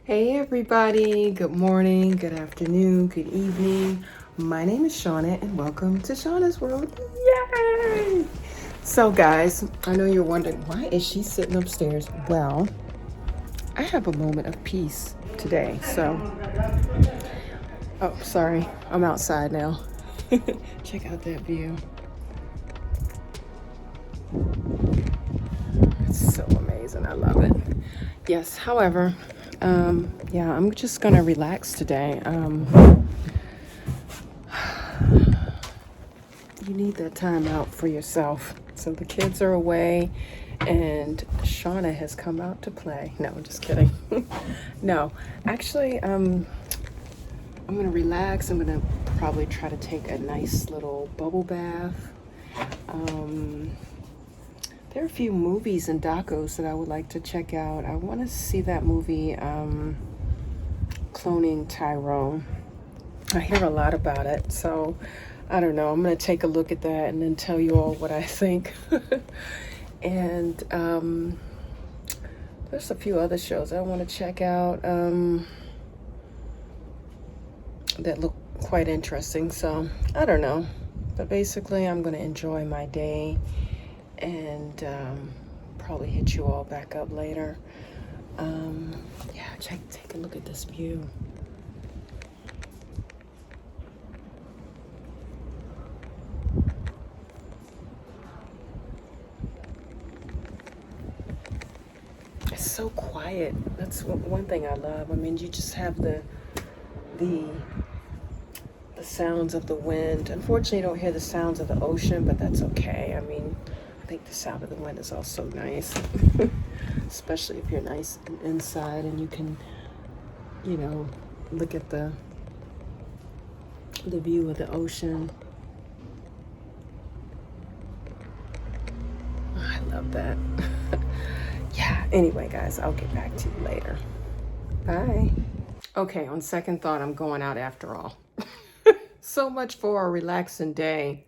Hey everybody, good morning, good afternoon, good evening. My name is Shauna and welcome to Shauna's World. Yay! So guys, I know you're wondering, why is she sitting upstairs? Well, I have a moment of peace today, so. Oh, sorry, I'm outside now. Check out that view. It's so amazing, I love it. Yes, however, yeah, I'm just gonna relax today. You need that time out for yourself. So the kids are away and Shauna has come out to play. No, I'm just kidding. No, actually, I'm gonna relax. I'm gonna probably try to take a nice little bubble bath. There are a few movies and docos that I would like to check out. I want to see that movie, Cloning Tyrone. I hear a lot about it, so I don't know. I'm going to take a look at that and then tell you all what I think. And there's a few other shows I want to check out that look quite interesting. So I don't know. But basically, I'm going to enjoy my day and probably hit you all back up later. Yeah, take a look at this view. It's so quiet. That's one thing I love. I mean, you just have the sounds of the wind. Unfortunately, you don't hear the sounds of the ocean, but that's okay. I mean, I think the sound of the wind is also nice, especially if you're nice and inside and you can, you know, look at the view of the ocean. Oh, I love that. Yeah, anyway, guys, I'll get back to you later. Bye. Okay, on second thought, I'm going out after all. So much for a relaxing day.